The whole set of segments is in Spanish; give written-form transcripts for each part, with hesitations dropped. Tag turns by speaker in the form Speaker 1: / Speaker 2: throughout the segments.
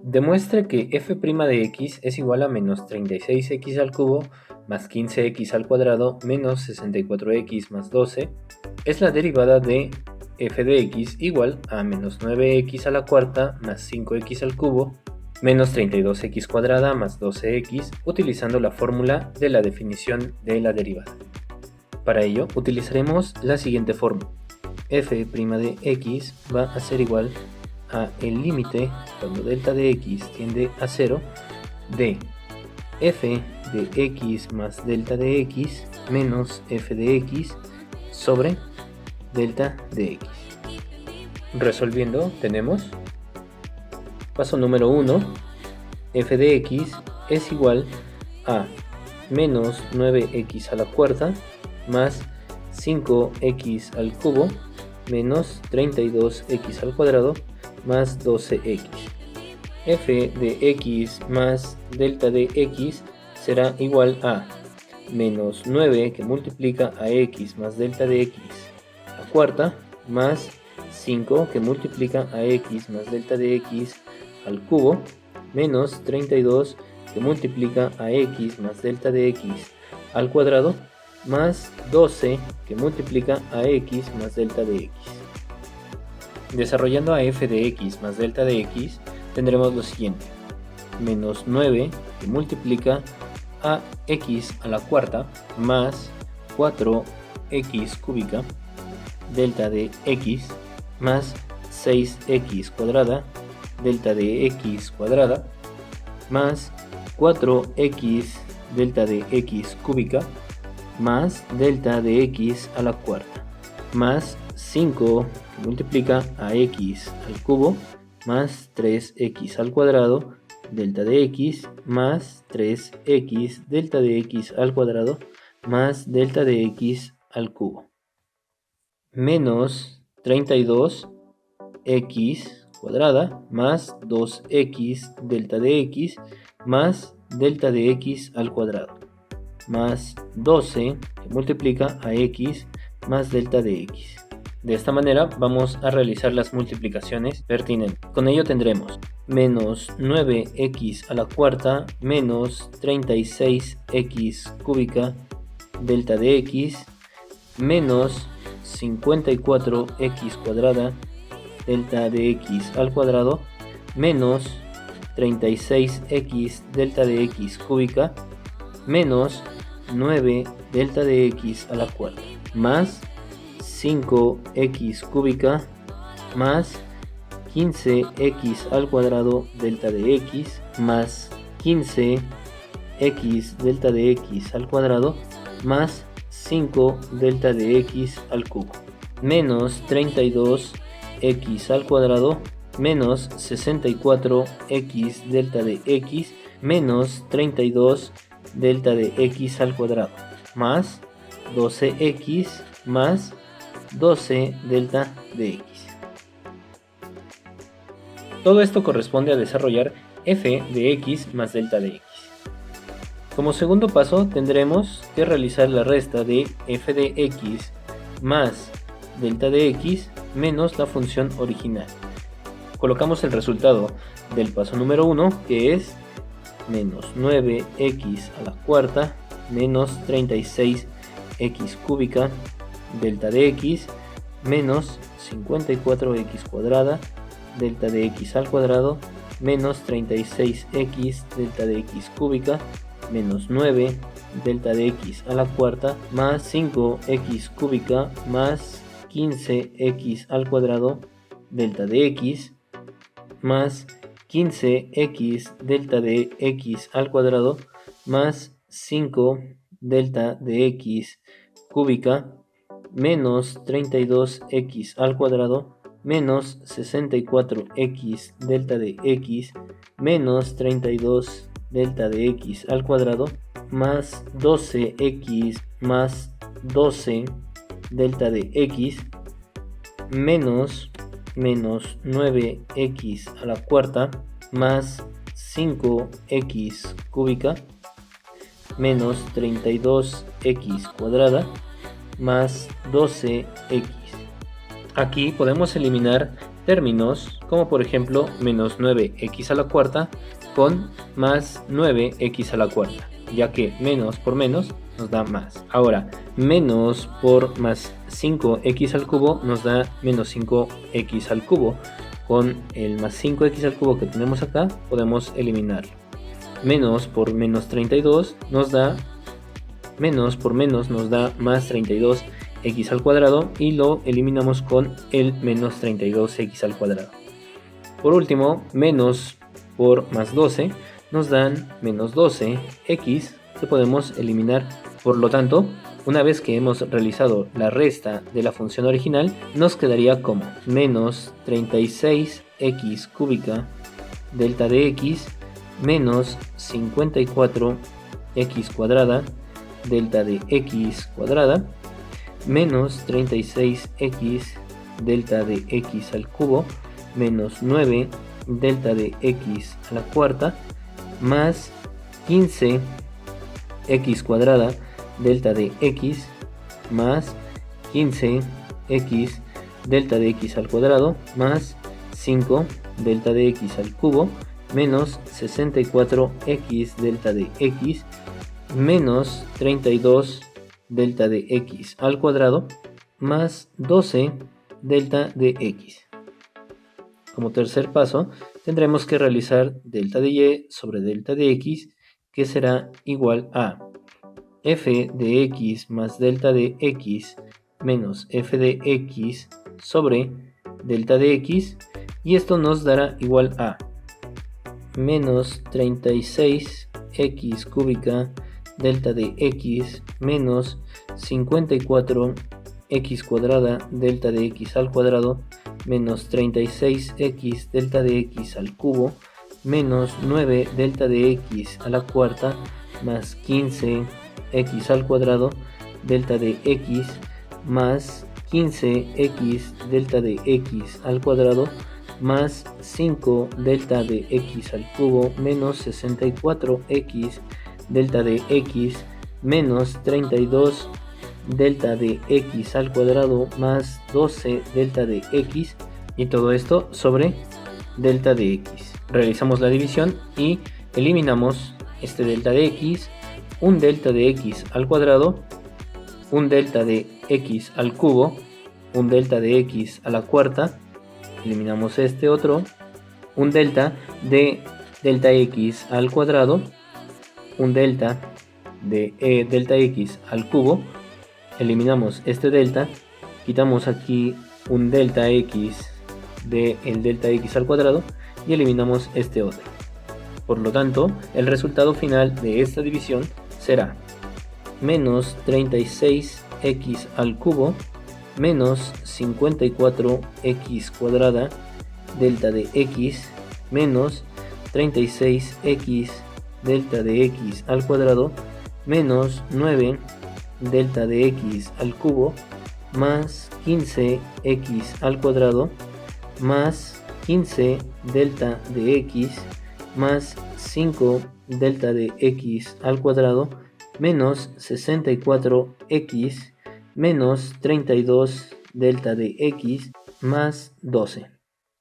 Speaker 1: Demuestre que f' de x es igual a menos 36x al cubo más 15x al cuadrado menos 64x más 12 es la derivada de f de x igual a menos 9x a la cuarta más 5x al cubo menos 32x cuadrada más 12x utilizando la fórmula de la definición de la derivada. Para ello utilizaremos la siguiente fórmula. f' de x va a ser igual a el límite cuando delta de x tiende a 0 de f de x más delta de x menos f de x sobre delta de x. Resolviendo tenemos paso número 1, f de x es igual a menos 9x a la cuarta más 5x al cubo menos 32x al cuadrado más 12x. f de x más delta de x será igual a menos 9 que multiplica a x más delta de x a la cuarta más 5 que multiplica a x más delta de x al cubo menos 32 que multiplica a x más delta de x al cuadrado más 12 que multiplica a x más delta de x. Desarrollando a f de x más delta de x, tendremos lo siguiente. Menos 9 que multiplica a x a la cuarta más 4x cúbica delta de x más 6x cuadrada delta de x cuadrada más 4x delta de x cúbica más delta de x a la cuarta más 5 que multiplica a x al cubo más 3x al cuadrado delta de x más 3x delta de x al cuadrado más delta de x al cubo menos 32x cuadrada más 2x delta de x más delta de x al cuadrado más 12 que multiplica a x más delta de x. De esta manera vamos a realizar las multiplicaciones pertinentes. Con ello tendremos menos 9x a la cuarta menos 36x cúbica delta de x menos 54x cuadrada delta de x al cuadrado menos 36x delta de x cúbica menos 9 delta de x a la cuarta más 5x cúbica más 15x al cuadrado delta de x más 15x delta de x al cuadrado más 5 delta de x al cubo menos 32x al cuadrado menos 64x delta de x menos 32 delta de x al cuadrado más 12x más 12 delta de x. Todo esto corresponde a desarrollar f de x más delta de x. Como segundo paso tendremos que realizar la resta de f de x más delta de x menos la función original. Colocamos el resultado del paso número 1, que es menos 9x a la cuarta menos 36x cúbica delta de x menos 54x cuadrada delta de x al cuadrado menos 36x delta de x cúbica menos 9 delta de x a la cuarta más 5x cúbica más 15x al cuadrado delta de x más 15x delta de x al cuadrado más 5 delta de x cúbica menos 32x al cuadrado menos 64x delta de x menos 32 delta de x al cuadrado más 12x más 12 delta de x menos 9x a la cuarta más 5x cúbica menos 32x cuadrada más 12x. Aquí podemos eliminar términos como por ejemplo menos 9x a la cuarta con más 9x a la cuarta, ya que menos por menos nos da más. Ahora, menos por más 5x al cubo nos da menos 5x al cubo. Con el más 5x al cubo que tenemos acá podemos eliminarlo. Menos por menos 32 nos da menos por menos nos da más 32x al cuadrado y lo eliminamos con el menos 32x al cuadrado. Por último, menos por más 12 nos dan menos 12x que podemos eliminar. Por lo tanto, una vez que hemos realizado la resta de la función original, nos quedaría como menos 36x cúbica delta de x menos 54x cuadrada delta de x cuadrada menos 36x delta de x al cubo menos 9 delta de x a la cuarta más 15x cuadrada delta de x más 15x delta de x al cuadrado más 5 delta de x al cubo menos 64x delta de x menos 32 delta de x al cuadrado más 12 delta de x. Como tercer paso tendremos que realizar delta de y sobre delta de x, que será igual a f de x más delta de x menos f de x sobre delta de x, y esto nos dará igual a menos 36x cúbica delta de x menos 54x cuadrada delta de x al cuadrado menos 36x delta de x al cubo menos 9 delta de x a la cuarta más 15x al cuadrado delta de x más 15x delta de x al cuadrado más 5 delta de x al cubo menos 64x delta de x menos 32 delta de x al cuadrado más 12 delta de x, y todo esto sobre delta de x. Realizamos la división y eliminamos este delta de x, un delta de x al cuadrado, un delta de x al cubo, un delta de x a la cuarta, eliminamos este otro, un delta de delta x al cuadrado, un delta de delta x al cubo, eliminamos este delta, quitamos aquí un delta x de el delta x al cuadrado y eliminamos este otro. Por lo tanto, el resultado final de esta división será menos 36x al cubo menos 54x cuadrada delta de x menos 36x delta de x al cuadrado menos 9 delta de x al cubo más 15x al cuadrado más 15 delta de x más 5 delta de x al cuadrado menos 64x menos 32 delta de x más 12.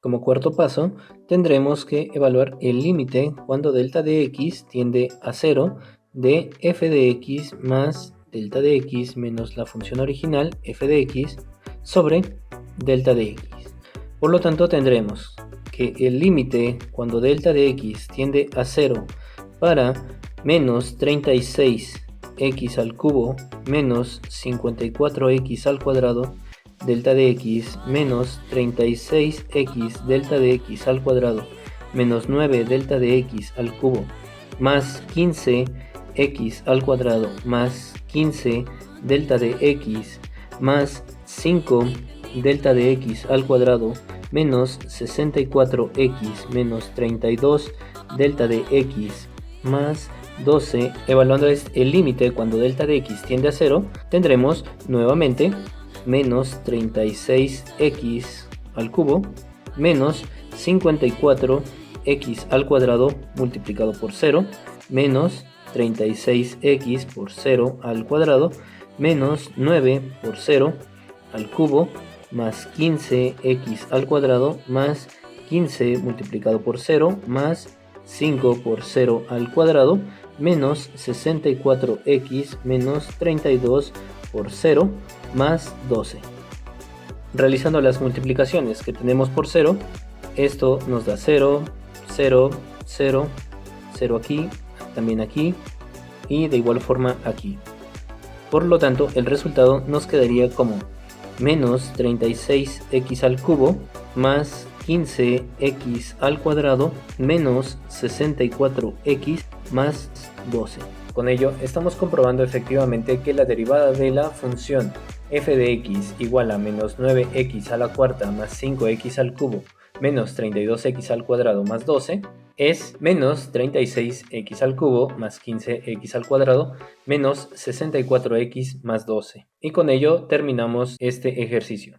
Speaker 1: Como cuarto paso tendremos que evaluar el límite cuando delta de x tiende a 0 de f de x más delta de x menos la función original f de x sobre delta de x. Por lo tanto tendremos que el límite cuando delta de x tiende a 0 para menos 36x al cubo menos 54x al cuadrado delta de x menos 36x delta de x al cuadrado menos 9 delta de x al cubo más 15x al cuadrado más 15 delta de x más 5 delta de x al cuadrado menos 64x menos 32 delta de x más 12. Evaluando el límite cuando delta de x tiende a 0, tendremos nuevamente menos 36x al cubo menos 54x al cuadrado multiplicado por 0 menos 36x por 0 al cuadrado menos 9 por 0 al cubo más 15x al cuadrado más 15 multiplicado por 0 más 5 por 0 al cuadrado menos 64x menos 32 por 0 más 12. Realizando las multiplicaciones que tenemos por 0, esto nos da 0, 0, 0, 0 aquí, también aquí y de igual forma aquí. Por lo tanto, el resultado nos quedaría como menos 36x al cubo más 15x al cuadrado menos 64x más 12. Con ello estamos comprobando efectivamente que la derivada de la función f de x igual a menos 9x a la cuarta más 5x al cubo menos 32x al cuadrado más 12 es menos 36x al cubo más 15x al cuadrado menos 64x más 12. Y con ello terminamos este ejercicio.